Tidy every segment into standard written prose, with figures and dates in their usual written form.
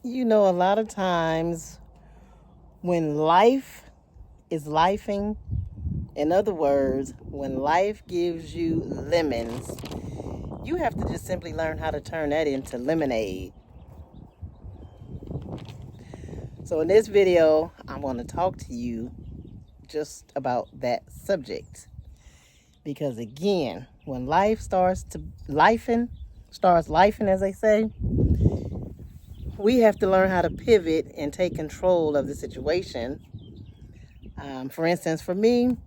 A lot of times when life is lifing, in other words, when life gives you lemons, you have to just simply learn how to turn that into lemonade. So, in this video, I want to talk to you just about that subject. Because again, when life starts lifing, as they say, we have to learn how to pivot and take control of the situation. For instance, for me,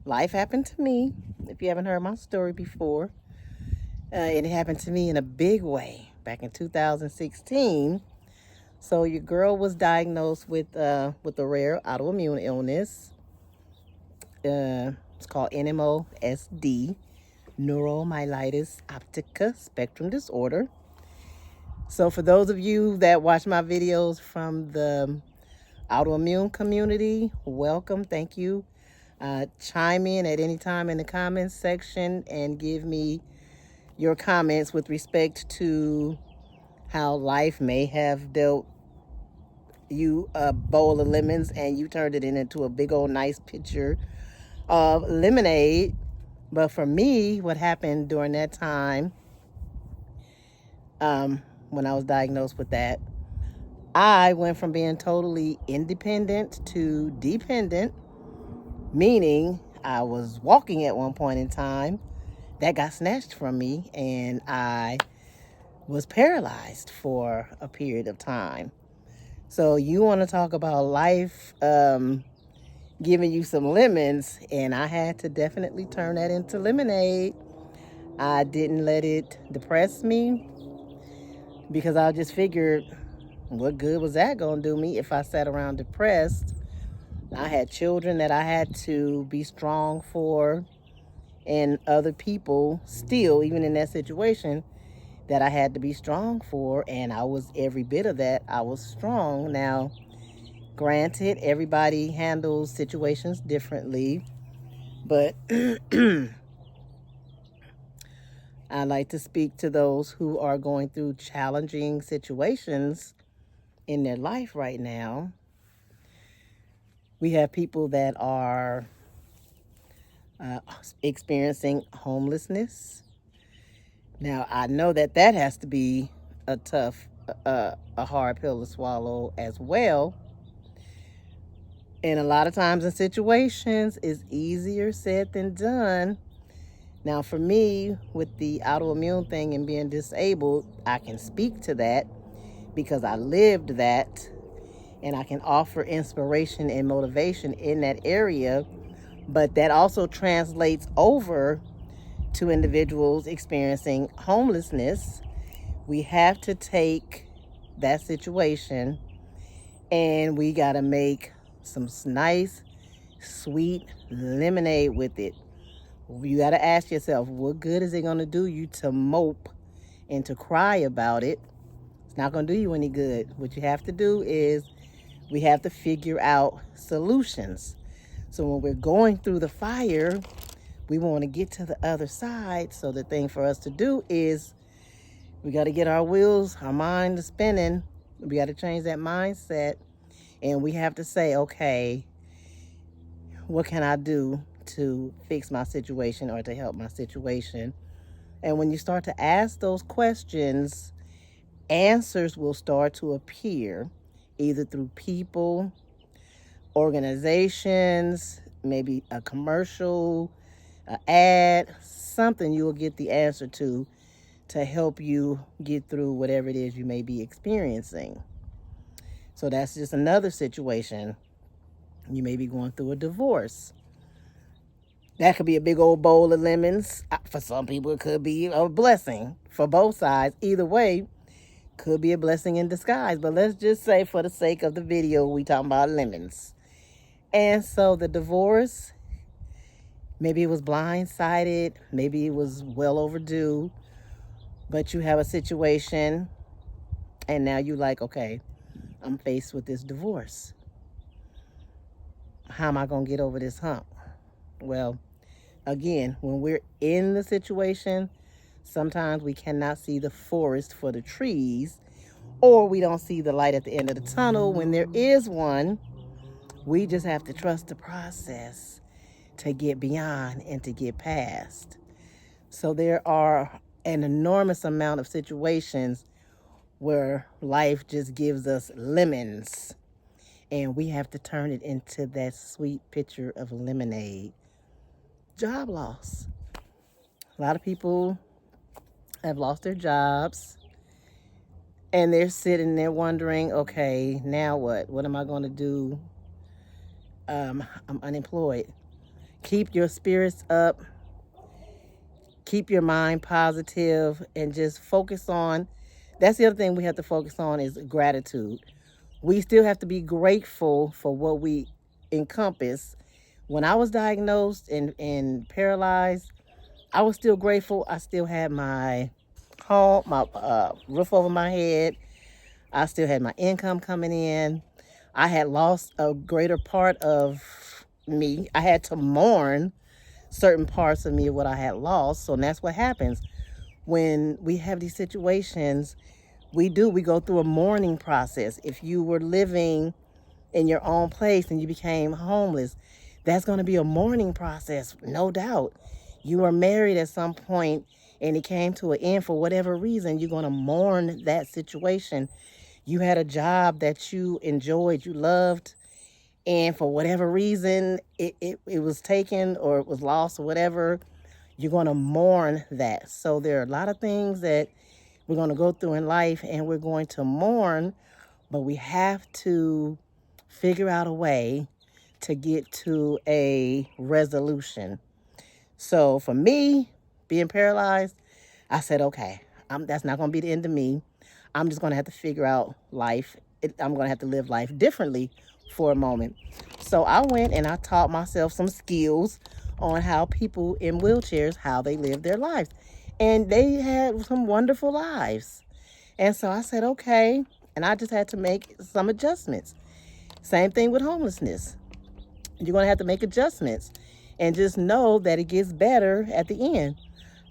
life happened to me. If you haven't heard my story before, it happened to me in a big way back in 2016. So your girl was diagnosed with a rare autoimmune illness. It's called NMOSD, neuromyelitis optica spectrum disorder. So for those of you that watch my videos from the autoimmune community, welcome. Thank you. Chime in at any time in the comments section and give me your comments with respect to how life may have dealt you a bowl of lemons and you turned it into a big old nice pitcher of lemonade. But for me, what happened during that time, when I was diagnosed with that, I went from being totally independent to dependent, meaning I was walking at one point in time. That got snatched from me and I was paralyzed for a period of time. So you want to talk about life giving you some lemons, and I had to definitely turn that into lemonade. I didn't let it depress me because I just figured, what good was that going to do me if I sat around depressed? I had children that I had to be strong for, and other people still, even in that situation, that I had to be strong for, and I was every bit of that. I was strong. Now, granted, everybody handles situations differently, but I like to speak to those who are going through challenging situations in their life right now. We have people that are experiencing homelessness. Now, I know that has to be a tough, a hard pill to swallow as well. And a lot of times in situations, it's easier said than done. Now, for me, with the autoimmune thing and being disabled, I can speak to that because I lived that, and I can offer inspiration and motivation in that area. But that also translates over to individuals experiencing homelessness. We have to take that situation and we got to make some nice, sweet lemonade with it. You got to ask yourself, what good is it going to do you to mope and to cry about it? It's not going to do you any good. What you have to do is we have to figure out solutions. So when we're going through the fire, we want to get to the other side. So the thing for us to do is we got to get our wheels, our mind spinning. We got to change that mindset. And we have to say, okay, what can I do to fix my situation or to help my situation? And when you start to ask those questions, answers will start to appear either through people, organizations, maybe a commercial, an ad, something you will get the answer to help you get through whatever it is you may be experiencing. So that's just another situation. You may be going through a divorce. That could be a big old bowl of lemons. For some people, it could be a blessing for both sides. Either way, could be a blessing in disguise. But let's just say, for the sake of the video, we talking about lemons. And so the divorce, maybe it was blindsided, maybe it was well overdue, but you have a situation and now you like, okay, I'm faced with this divorce. How am I going to get over this hump? Well, again, when we're in the situation, sometimes we cannot see the forest for the trees, or we don't see the light at the end of the tunnel. When there is one, we just have to trust the process to get beyond and to get past. So there are an enormous amount of situations where life just gives us lemons, and we have to turn it into that sweet pitcher of lemonade. Job loss. A lot of people have lost their jobs, and they're sitting there wondering, okay, now what? What am I going to do? I'm unemployed. Keep your spirits up. Keep your mind positive, and just focus on, that's the other thing we have to focus on, is gratitude. We still have to be grateful for what we encompass. When I was diagnosed and paralyzed, I was still grateful. I still had my home, my roof over my head. I still had my income coming in. I had lost a greater part of me. I had to mourn certain parts of me, what I had lost. So that's what happens when we have these situations. We go through a mourning process. If you were living in your own place and you became homeless, that's going to be a mourning process, no doubt. You were married at some point and it came to an end for whatever reason, you're going to mourn that situation. You had a job that you enjoyed, you loved, and for whatever reason, it was taken or it was lost or whatever, you're going to mourn that. So there are a lot of things that we're going to go through in life and we're going to mourn, but we have to figure out a way to get to a resolution. So for me, being paralyzed, I said, okay, that's not going to be the end of me. I'm just going to have to figure out life. I'm going to have to live life differently for a moment. So I went and I taught myself some skills on how people in wheelchairs, how they live their lives. And they had some wonderful lives. And so I said, okay. And I just had to make some adjustments. Same thing with homelessness. You're going to have to make adjustments and just know that it gets better at the end.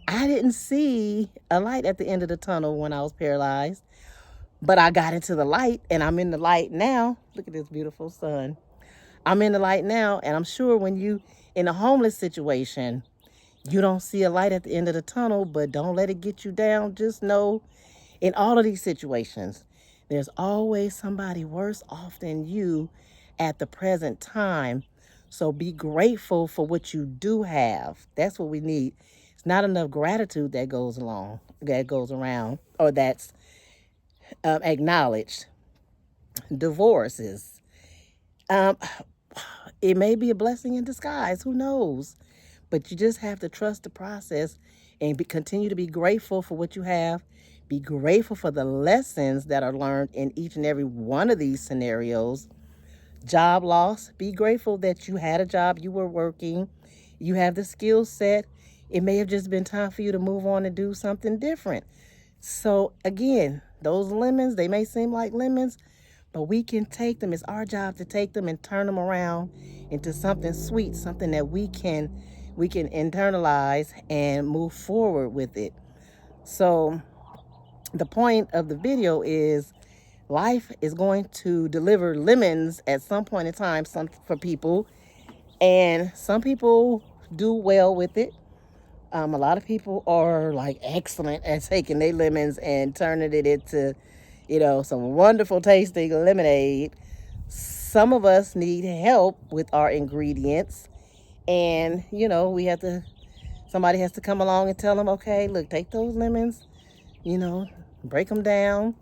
I didn't see a light at the end of the tunnel when I was paralyzed, but I got into the light and I'm in the light now. Look at this beautiful sun. I'm in the light now, and I'm sure when you in a homeless situation, you don't see a light at the end of the tunnel, but don't let it get you down. Just know in all of these situations, there's always somebody worse off than you at the present time. So be grateful for what you do have. That's what we need. It's not enough gratitude that goes around, or that's acknowledged. Divorces. It may be a blessing in disguise. Who knows? But you just have to trust the process and continue to be grateful for what you have. Be grateful for the lessons that are learned in each and every one of these scenarios. Job loss. Be grateful that you had a job, you were working, you have the skill set. It may have just been time for you to move on and do something different. So again, those lemons, they may seem like lemons, but we can take them. It's our job to take them and turn them around into something sweet, something that we can internalize and move forward with it. So the point of the video is life is going to deliver lemons at some point in time, for people, and some people do well with it. A lot of people are like excellent at taking their lemons and turning it into, some wonderful tasting lemonade. Some of us need help with our ingredients, and somebody has to come along and tell them, okay, look, take those lemons, break them down.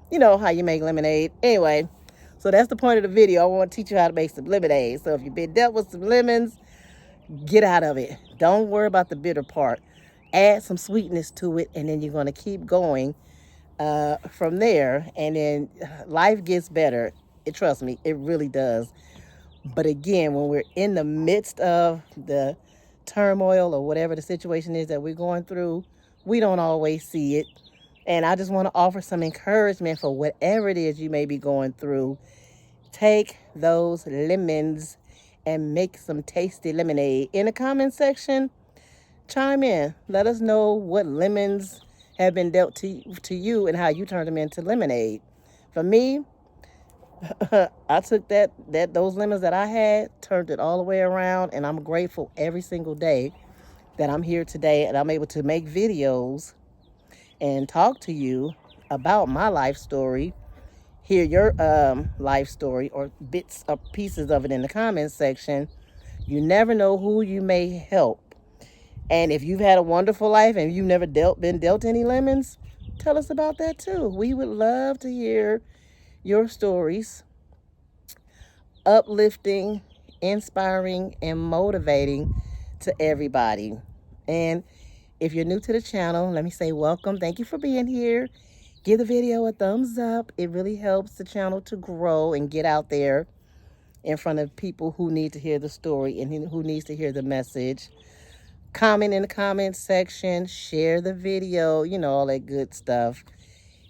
You know how you make lemonade. Anyway, so that's the point of the video. I want to teach you how to make some lemonade. So if you've been dealt with some lemons, get out of it. Don't worry about the bitter part. Add some sweetness to it, and then you're going to keep going from there. And then life gets better. Trust me, it really does. But again, when we're in the midst of the turmoil or whatever the situation is that we're going through, we don't always see it. And I just want to offer some encouragement for whatever it is you may be going through. Take those lemons and make some tasty lemonade. In the comment section, chime in. Let us know what lemons have been dealt to you and how you turn them into lemonade. For me, I took those lemons that I had, turned it all the way around, and I'm grateful every single day that I'm here today and I'm able to make videos and talk to you about my life story. Hear your life story or bits or pieces of it in the comments section. You never know who you may help. And if you've had a wonderful life and you've never been dealt any lemons, tell us about that too. We would love to hear your stories. Uplifting, inspiring, and motivating to everybody. And if you're new to the channel, let me say welcome. Thank you for being here. Give the video a thumbs up. It really helps the channel to grow and get out there in front of people who need to hear the story and who needs to hear the message. Comment in the comments section. Share the video. You know, all that good stuff.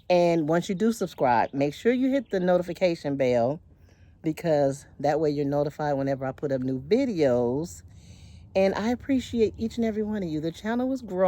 And once you do subscribe, make sure you hit the notification bell, because that way you're notified whenever I put up new videos. And I appreciate each and every one of you. The channel is growing.